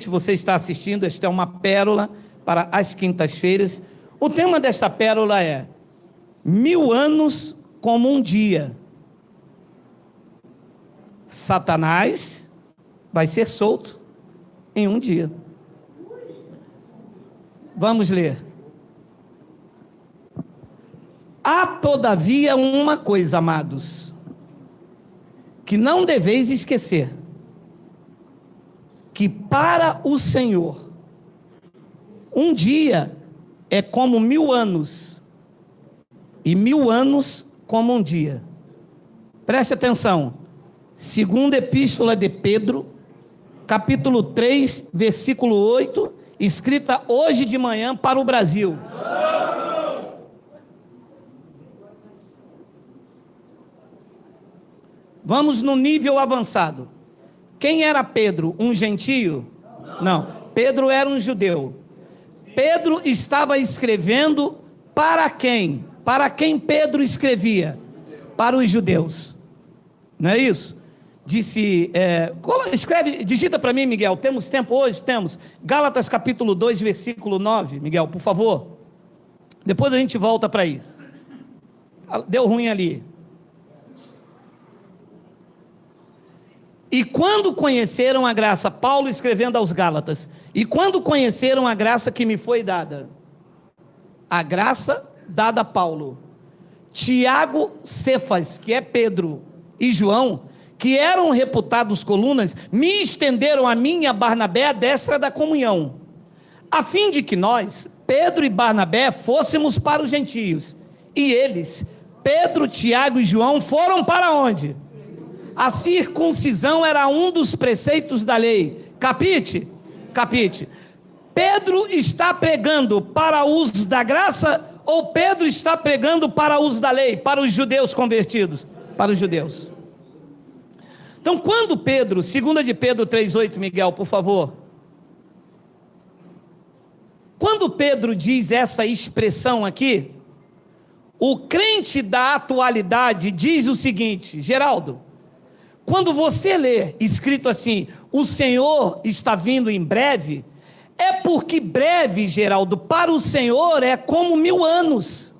Você está assistindo, esta é uma pérola para as quintas-feiras. O tema desta pérola é 1000 anos como um dia. Satanás vai ser solto em um dia. Vamos ler. Há todavia uma coisa, amados, que não deveis esquecer, que para o Senhor, um dia é como 1000 anos, e 1000 anos como um dia. Preste atenção, segunda epístola de Pedro, capítulo 3, versículo 8, escrita hoje de manhã para o Brasil. Vamos no nível avançado. Quem era Pedro? Um gentio? Não. Pedro era um judeu. Pedro estava escrevendo para quem? Para quem Pedro escrevia? Para os judeus. Não é isso? Disse, escreve, digita para mim, Miguel. Temos tempo hoje? Temos. Gálatas capítulo 2, versículo 9, Miguel, por favor. Depois a gente volta para aí. Deu ruim ali. E quando conheceram a graça, Paulo escrevendo aos Gálatas, e quando conheceram a graça que me foi dada, a graça dada a Paulo, Tiago, Cefas, que é Pedro, e João, que eram reputados colunas, me estenderam a mim e a Barnabé a destra da comunhão, a fim de que nós, Pedro e Barnabé, fôssemos para os gentios, e eles, Pedro, Tiago e João, foram para onde? A circuncisão era um dos preceitos da lei. Capite? Capite. Pedro está pregando para uso da graça ou Pedro está pregando para uso da lei? Para os judeus convertidos? Para os judeus. Então, quando Pedro, 2 de Pedro 3,8, Miguel, por favor. Quando Pedro diz essa expressão aqui, o crente da atualidade diz o seguinte, Geraldo, quando você lê escrito assim, o Senhor está vindo em breve, é porque breve, Geraldo, para o Senhor é como 1000 anos.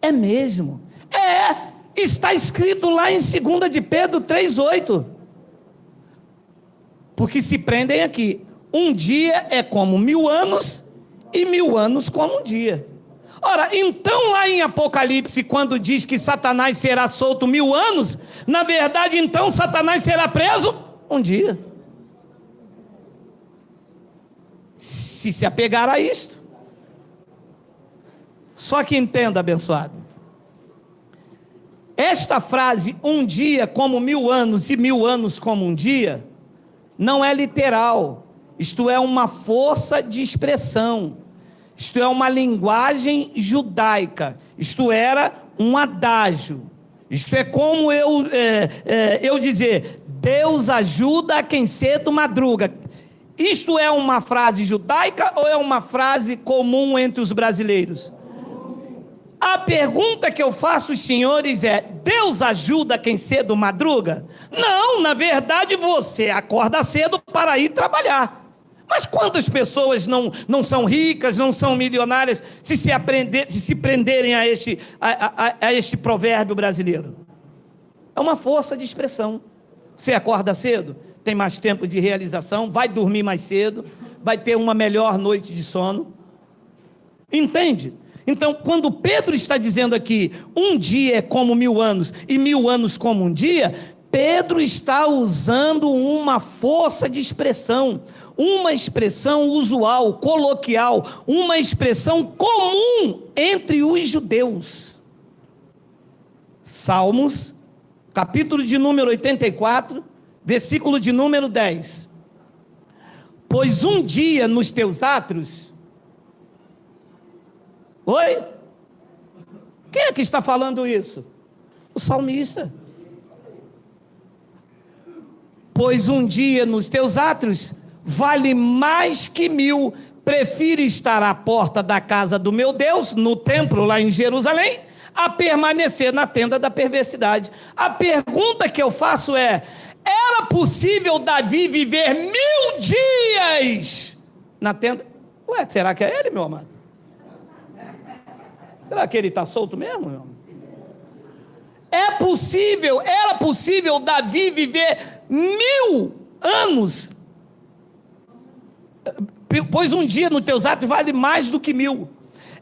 É mesmo? Está escrito lá em 2 de Pedro 3,8. Porque se prendem aqui, um dia é como 1000 anos e 1000 anos como um dia. Ora, então lá em Apocalipse, quando diz que Satanás será solto 1000 anos, na verdade, então, Satanás será preso um dia. Se apegar a isto. Só que entenda, abençoado. Esta frase, um dia como 1000 anos e 1000 anos como um dia, não é literal. Isto é uma força de expressão. Isto é uma linguagem judaica. Isto era um adágio. Isto é como eu dizer, Deus ajuda a quem cedo madruga. Isto é uma frase judaica ou é uma frase comum entre os brasileiros? A pergunta que eu faço aos senhores é, Deus ajuda quem cedo madruga? Não, na verdade você acorda cedo para ir trabalhar. Mas quantas pessoas não são ricas, não são milionárias, se prenderem a este provérbio brasileiro? É uma força de expressão. Você acorda cedo, tem mais tempo de realização, vai dormir mais cedo, vai ter uma melhor noite de sono. Entende? Então, quando Pedro está dizendo aqui, um dia é como 1000 anos e 1000 anos como um dia, Pedro está usando uma força de expressão, uma expressão usual, coloquial, uma expressão comum entre os judeus. Salmos, capítulo de número 84, versículo de número 10. Pois um dia nos teus átrios... Oi? Quem é que está falando isso? O salmista. Pois um dia nos teus átrios vale mais que 1000, prefiro estar à porta da casa do meu Deus, no templo lá em Jerusalém, a permanecer na tenda da perversidade. A pergunta que eu faço é Era possível Davi viver 1000 dias na tenda? Ué, será que é ele, meu amado? Será que ele está solto mesmo, meu amado? Era possível Davi viver 1000 anos, pois um dia nos teus atos vale mais do que 1000.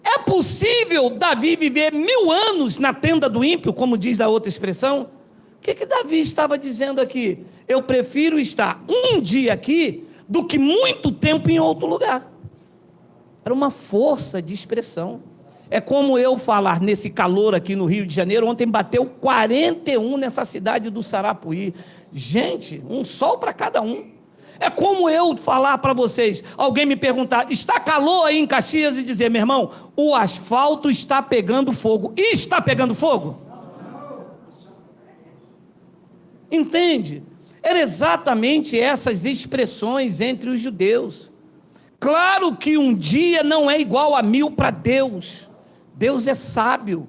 É possível Davi viver 1000 anos na tenda do ímpio, como diz a outra expressão? O que Davi estava dizendo aqui? Eu prefiro estar um dia aqui do que muito tempo em outro lugar. Era uma força de expressão. É como eu falar nesse calor aqui no Rio de Janeiro. Ontem bateu 41 nessa cidade do Sarapuí. Gente, um sol para cada um. É como eu falar para vocês, alguém me perguntar, está calor aí em Caxias, e dizer, meu irmão, o asfalto está pegando fogo. E está pegando fogo? Entende? Eram exatamente essas expressões entre os judeus. Claro que um dia não é igual a 1000 para Deus. Deus é sábio.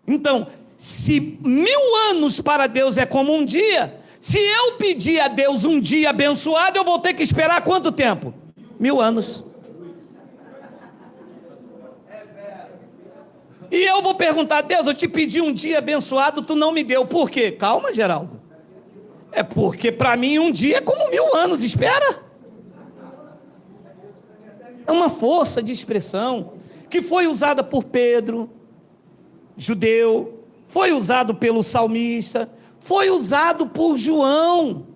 Então, se 1000 anos para Deus é como um dia, se eu pedir a Deus um dia abençoado, eu vou ter que esperar quanto tempo? 1000 anos. E eu vou perguntar, Deus, eu te pedi um dia abençoado, tu não me deu. Por quê? Calma, Geraldo. É porque para mim um dia é como 1000 anos, espera. É uma força de expressão que foi usada por Pedro, judeu, foi usado pelo salmista, foi usado por João.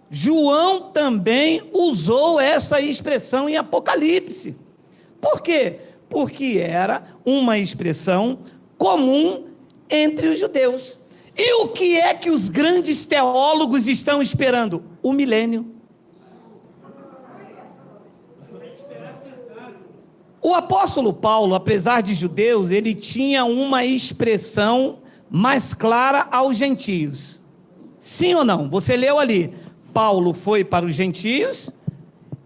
João também usou essa expressão em Apocalipse. Por quê? Porque era uma expressão comum entre os judeus. E o que é que os grandes teólogos estão esperando? O milênio. O apóstolo Paulo, apesar de judeus, ele tinha uma expressão mais clara aos gentios. Sim ou não? Você leu ali. Paulo foi para os gentios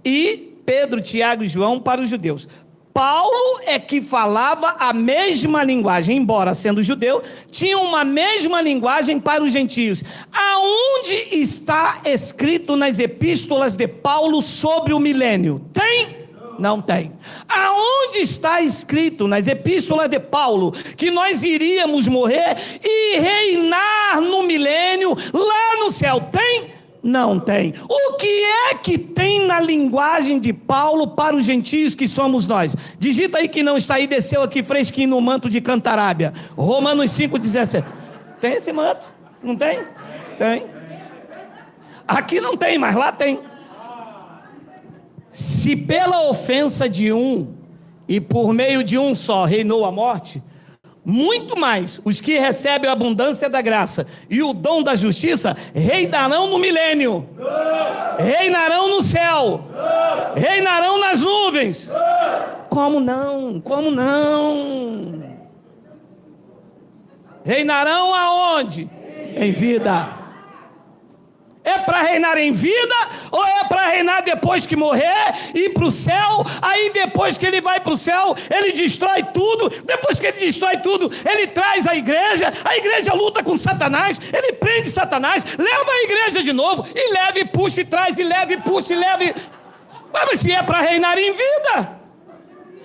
e Pedro, Tiago e João para os judeus. Paulo é que falava a mesma linguagem, embora sendo judeu, tinha uma mesma linguagem para os gentios. Aonde está escrito nas epístolas de Paulo sobre o milênio? Tem? Não tem. Aonde está escrito nas epístolas de Paulo que nós iríamos morrer e reinar no milênio lá no céu? Tem? Não tem. O que é que tem na linguagem de Paulo para os gentios que somos nós? Digita aí que não está aí, desceu aqui fresquinho no manto de Cantarábia. Romanos 5,17. Tem esse manto? Não tem? Tem. Aqui não tem, mas lá tem. Se pela ofensa de um, e por meio de um só, reinou a morte, muito mais os que recebem a abundância da graça e o dom da justiça, reinarão no milênio, reinarão no céu, reinarão nas nuvens. Como não? Como não? Reinarão aonde? Em vida. É para reinar em vida ou é para reinar depois que morrer, ir para o céu? Aí depois que ele vai para o céu, ele destrói tudo. Depois que ele destrói tudo, ele traz a igreja luta com Satanás, ele prende Satanás, leva a igreja de novo, e leva e puxa e traz, e leva e puxa e leva. Mas se é para reinar em vida,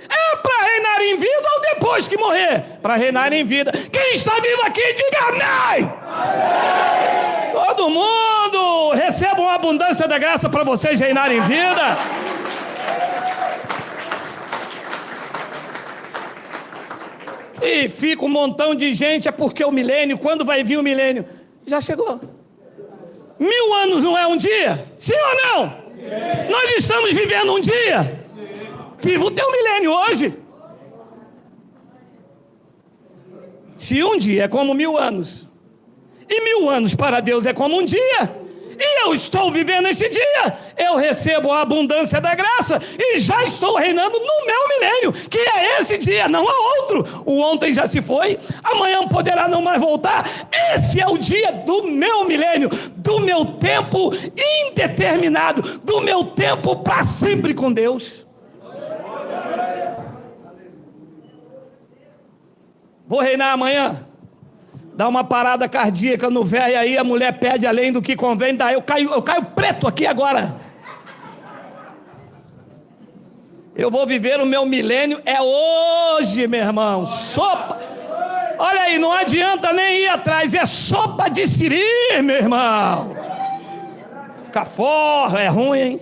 é para reinar em vida ou depois que morrer? Para reinar em vida. Quem está vivo aqui, diga amém! Todo mundo receba uma abundância da graça para vocês reinarem em vida. E fica um montão de gente, é porque o milênio, quando vai vir o milênio? Já chegou. 1000 anos não é um dia? Sim ou não? Sim. Nós estamos vivendo um dia. Viva o teu milênio hoje. Se um dia é como 1000 anos, e 1000 anos para Deus é como um dia, e eu estou vivendo este dia, eu recebo a abundância da graça, e já estou reinando no meu milênio, que é esse dia, não há outro. O ontem já se foi, amanhã poderá não mais voltar. Esse é o dia do meu milênio, do meu tempo indeterminado, do meu tempo para sempre com Deus. Vou reinar amanhã. dá uma parada cardíaca no velho aí, a mulher pede além do que convém, daí eu caio preto aqui agora. Eu vou viver o meu milênio, é hoje, meu irmão. Sopa, olha aí, não adianta nem ir atrás, é sopa de siri, meu irmão. Caforra, é ruim, hein?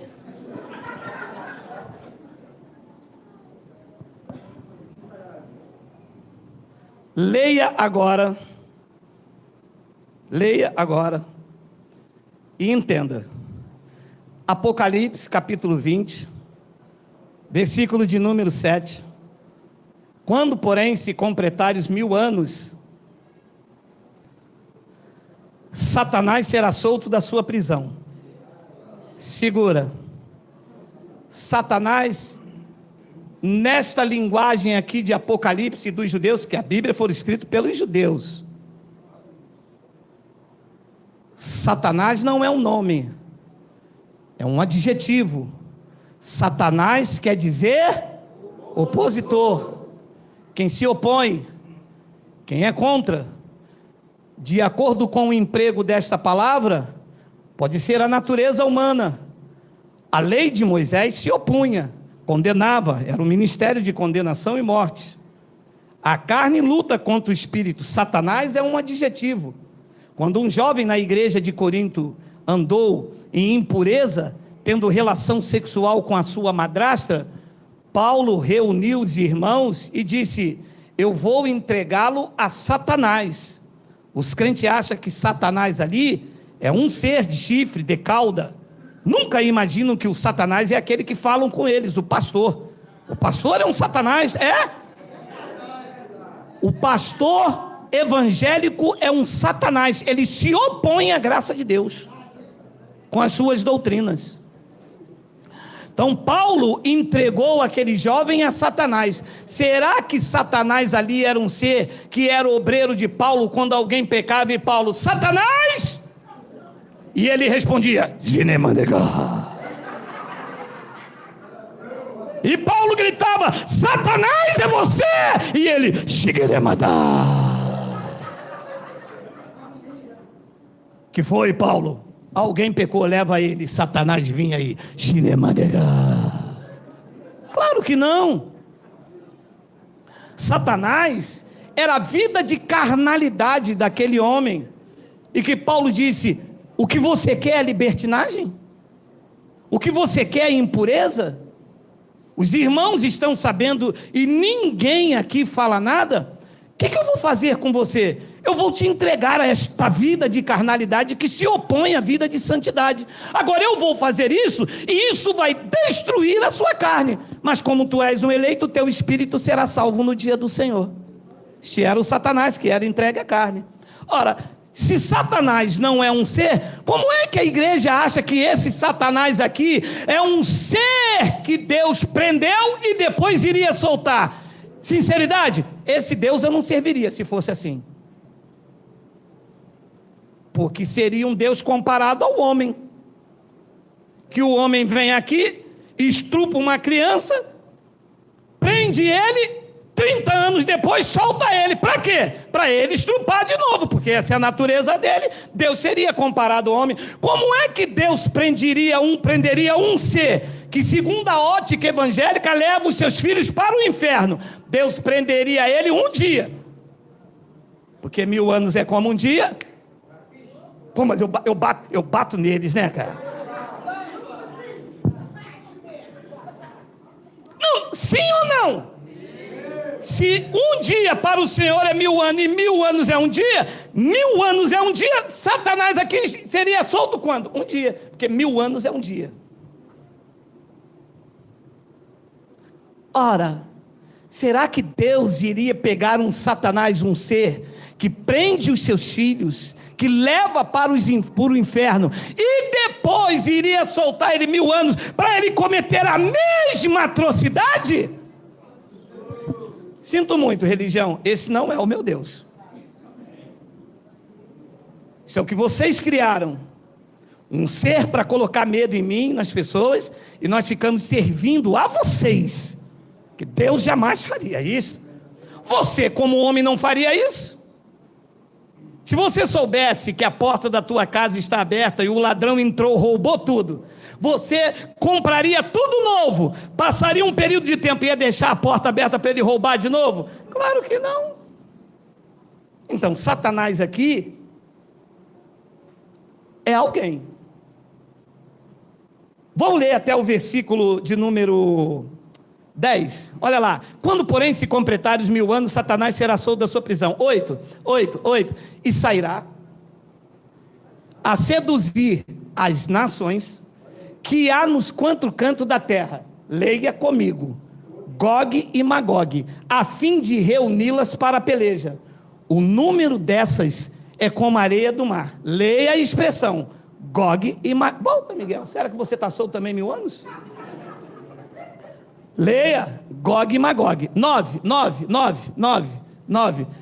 Leia agora e entenda. Apocalipse capítulo 20, versículo de número 7. Quando, porém, se completarem os 1000 anos, Satanás será solto da sua prisão. Segura. Satanás, nesta linguagem aqui de Apocalipse dos judeus, que a Bíblia foi escrita pelos judeus, Satanás não é um nome, é um adjetivo. Satanás quer dizer opositor, quem se opõe, quem é contra. De acordo com o emprego desta palavra, pode ser a natureza humana. A lei de Moisés se opunha, condenava, era um ministério de condenação e morte. A carne luta contra o espírito. Satanás é um adjetivo. Quando um jovem na igreja de Corinto andou em impureza, tendo relação sexual com a sua madrasta, Paulo reuniu os irmãos e disse: eu vou entregá-lo a Satanás. Os crentes acham que Satanás ali é um ser de chifre, de cauda. Nunca imaginam que o Satanás é aquele que falam com eles, o pastor. O pastor é um Satanás, é? O pastor evangélico é um Satanás. Ele se opõe à graça de Deus com as suas doutrinas. Então Paulo entregou aquele jovem a Satanás. Será que Satanás ali era um ser que era obreiro de Paulo quando alguém pecava e Paulo: Satanás! E ele respondia: Ginemandega. E Paulo gritava: Satanás é você! E ele: Shigeremada. Que foi, Paulo? Alguém pecou, leva ele. Satanás vinha aí. Ginemandega. Claro que não. Satanás era a vida de carnalidade daquele homem. E que Paulo disse: o que você quer é libertinagem? O que você quer é impureza? Os irmãos estão sabendo e ninguém aqui fala nada? O que eu vou fazer com você? Eu vou te entregar a esta vida de carnalidade que se opõe à vida de santidade. Agora eu vou fazer isso e isso vai destruir a sua carne. Mas como tu és um eleito, teu espírito será salvo no dia do Senhor. Este era o Satanás que era entregue à carne. Ora, se Satanás não é um ser, como é que a igreja acha que esse Satanás aqui é um ser que Deus prendeu e depois iria soltar? Sinceridade, esse Deus eu não serviria se fosse assim. Porque seria um Deus comparado ao homem. Que o homem vem aqui, estrupa uma criança, prende ele, 30 anos depois solta ele. Para quê? Para ele estrupar de novo, porque essa é a natureza dele. Deus seria comparado ao homem. Como é que Deus prenderia um ser que, segundo a ótica evangélica, leva os seus filhos para o inferno? Deus prenderia ele um dia, porque 1000 anos é como um dia. Pô, mas eu bato neles, né, cara? Não, sim ou não? Se um dia para o Senhor é 1000 anos e 1000 anos é um dia, 1000 anos é um dia, Satanás aqui seria solto quando? Um dia, porque 1000 anos é um dia. Ora, será que Deus iria pegar um Satanás, um ser que prende os seus filhos, que leva para o inferno, e depois iria soltar ele 1000 anos para ele cometer a mesma atrocidade? Sinto muito, religião, esse não é o meu Deus. Isso é o que vocês criaram, um ser para colocar medo em mim, nas pessoas, e nós ficamos servindo a vocês, que Deus jamais faria isso. Você como homem não faria isso? Se você soubesse que a porta da tua casa está aberta e o ladrão entrou, roubou tudo, você compraria tudo novo, passaria um período de tempo e ia deixar a porta aberta para ele roubar de novo? Claro que não. Então, Satanás aqui é alguém. Vamos ler até o versículo de número 10. Olha lá. Quando, porém, se completarem os 1000 anos, Satanás será solto da sua prisão. 8. E sairá a seduzir as nações que há nos 4 cantos da terra. Leia comigo. Gog e Magog, a fim de reuni-las para a peleja. O número dessas é como a areia do mar. Leia a expressão. Gog e Magog. Volta, Miguel. Será que você está solto também 1000 anos? Leia. Gog e Magog. 9.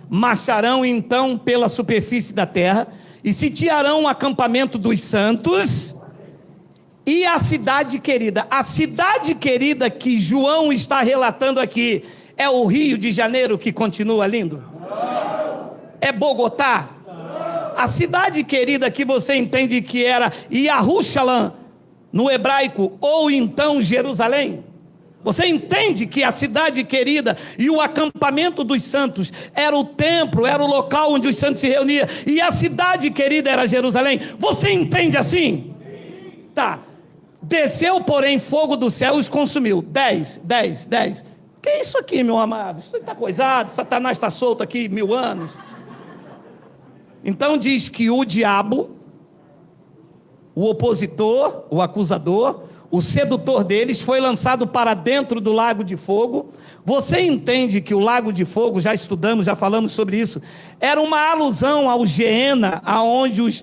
Marcharão então pela superfície da terra e sitiarão o acampamento dos santos e a cidade querida. A cidade querida que João está relatando aqui é o Rio de Janeiro que continua lindo? É Bogotá? A cidade querida que você entende que era Yarushalayim no hebraico, ou então Jerusalém? Você entende que a cidade querida e o acampamento dos santos era o templo, era o local onde os santos se reuniam, e a cidade querida era Jerusalém? Você entende assim? Sim. Tá. Desceu, porém, fogo do céu e os consumiu. 10. Que é isso aqui, meu amado? Isso está coisado, Satanás está solto aqui 1000 anos. Então diz que o diabo, o opositor, o acusador, o sedutor deles, foi lançado para dentro do lago de fogo. Você entende que o lago de fogo, já estudamos, já falamos sobre isso, era uma alusão ao Geena, aonde os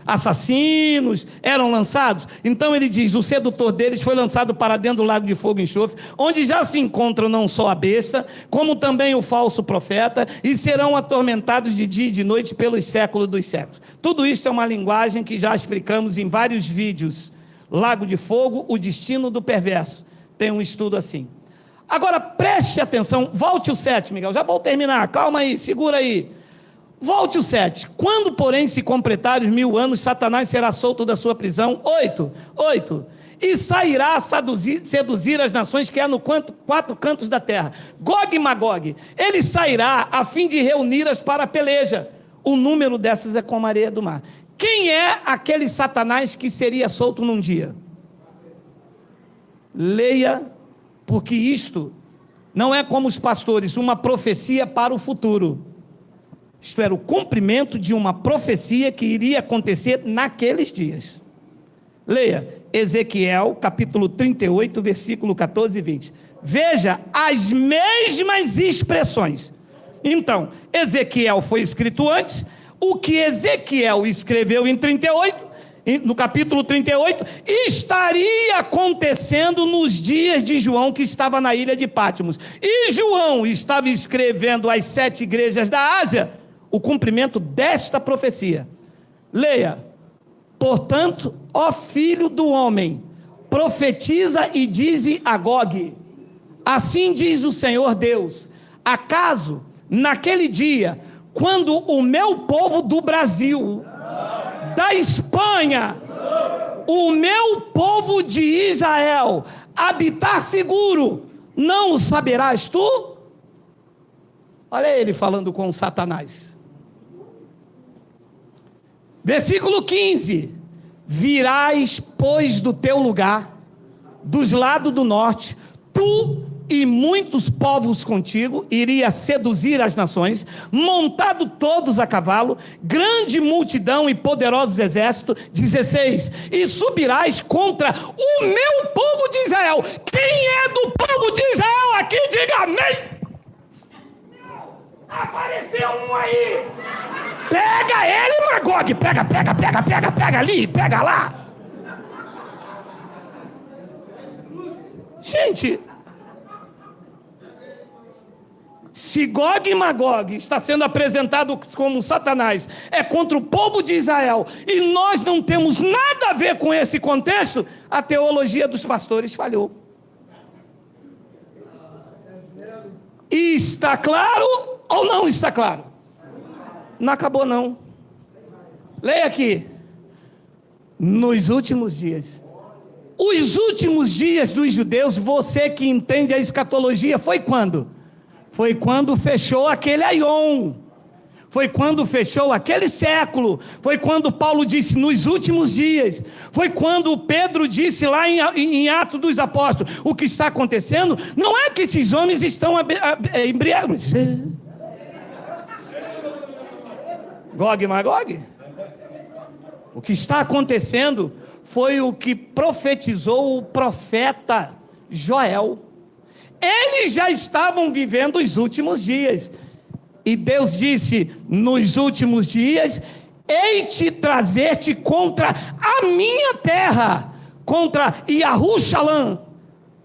assassinos eram lançados? Então ele diz, o sedutor deles foi lançado para dentro do lago de fogo e enxofre, onde já se encontra não só a besta, como também o falso profeta, e serão atormentados de dia e de noite pelos séculos dos séculos. Tudo isso é uma linguagem que já explicamos em vários vídeos. Lago de fogo, o destino do perverso. Tem um estudo assim. Agora preste atenção, volte o 7, Miguel, já vou terminar, calma aí, segura aí. Volte o 7. Quando, porém, se completarem os 1000 anos, Satanás será solto da sua prisão. 8. E sairá a seduzir as nações que há no 4 cantos da terra. Gog e Magog. Ele sairá a fim de reuni-las para a peleja. O número dessas é como a areia do mar. Quem é aquele Satanás que seria solto num dia? Leia, porque isto não é como os pastores, uma profecia para o futuro. Isto era o cumprimento de uma profecia que iria acontecer naqueles dias. Leia, Ezequiel, capítulo 38, versículo 14 e 20. Veja as mesmas expressões. Então, Ezequiel foi escrito antes. O que Ezequiel escreveu em 38, no capítulo 38, estaria acontecendo nos dias de João, que estava na ilha de Patmos. E João estava escrevendo às 7 igrejas da Ásia o cumprimento desta profecia. Leia. Portanto, ó filho do homem, profetiza e dize a Gog, assim diz o Senhor Deus, acaso naquele dia, quando o meu povo do Brasil, da Espanha, o meu povo de Israel, habitar seguro, não o saberás tu? Olha ele falando com Satanás. Versículo 15. Virás, pois, do teu lugar, dos lados do norte, tu e muitos povos contigo, iria seduzir as nações, montado todos a cavalo, grande multidão e poderosos exércitos. 16. E subirás contra o meu povo de Israel. Quem é do povo de Israel aqui? Diga amém. Apareceu um aí. Pega ele, Magog. Pega ali, pega lá. Gente, se Gog e Magog está sendo apresentado como Satanás, é contra o povo de Israel, e nós não temos nada a ver com esse contexto, a teologia dos pastores falhou. E está claro ou não está claro? Não acabou não. Leia aqui. Nos últimos dias. Os últimos dias dos judeus, você que entende a escatologia, foi quando? Foi quando fechou aquele aion. Foi quando fechou aquele século. Foi quando Paulo disse nos últimos dias. Foi quando Pedro disse lá em Atos dos Apóstolos. O que está acontecendo não é que esses homens estão embriagados. Gog e Magog. O que está acontecendo foi o que profetizou o profeta Joel. Eles já estavam vivendo os últimos dias. E Deus disse, nos últimos dias, hei-te trazer-te contra a minha terra, contra Yahushua,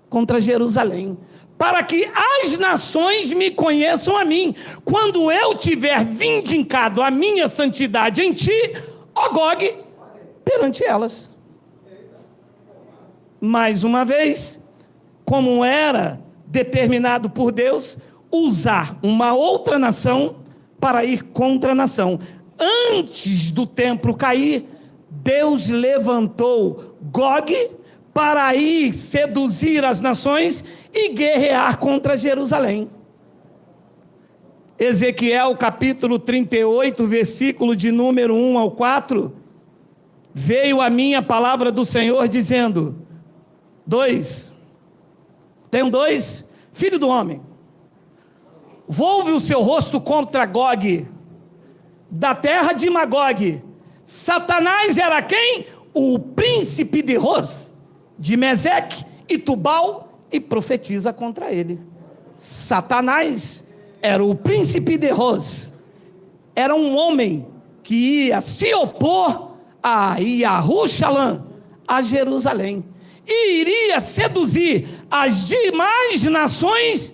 contra Jerusalém, para que as nações me conheçam a mim, quando eu tiver vindicado a minha santidade em ti, ó Gog, perante elas. Mais uma vez, como era determinado por Deus, usar uma outra nação para ir contra a nação. Antes do templo cair, Deus levantou Gog para ir seduzir as nações e guerrear contra Jerusalém. Ezequiel capítulo 38, versículo de número 1 ao 4, veio a minha palavra do Senhor dizendo, tem um 2, filho do homem, volve o seu rosto contra Gog, da terra de Magog. Satanás era quem? O príncipe de Roz, de Meseque e Tubal, e profetiza contra ele. Satanás era o príncipe de Roz, era um homem que ia se opor a Yahushua, a Jerusalém, e iria seduzir as demais nações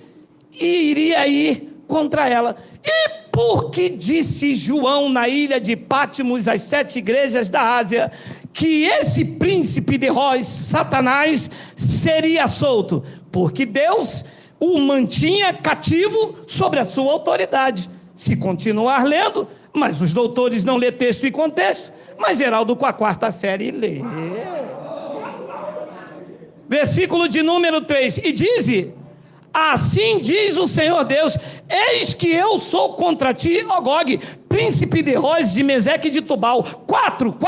e iria ir contra ela. E porque disse João na ilha de Pátimos às 7 igrejas da Ásia, que esse príncipe de Roz, Satanás, seria solto, porque Deus o mantinha cativo sobre a sua autoridade. Se continuar lendo, mas os doutores não lê texto e contexto, mas Geraldo com a 4ª série lê. Versículo de número 3, e diz, assim diz o Senhor Deus, eis que eu sou contra ti, ó Gog, príncipe de Roz, de Meseque e de Tubal. 4,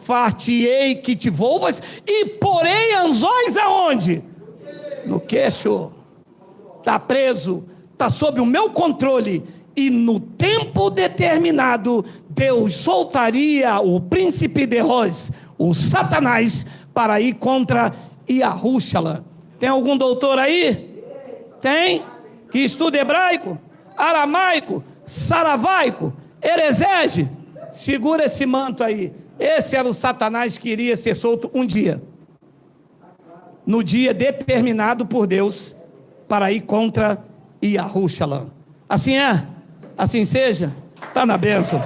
far-te-ei que te volvas, e porei anzóis aonde? No queixo. Está preso, está sob o meu controle, e no tempo determinado, Deus soltaria o príncipe de Roz, o Satanás, para ir contra Yahushua. Tem algum doutor aí? Tem? Que estuda hebraico, aramaico, saravaico, erezege? Segura esse manto aí. Esse era o Satanás que iria ser solto um dia. No dia determinado por Deus, para ir contra Yahushua. Assim é? Assim seja? Está na bênção.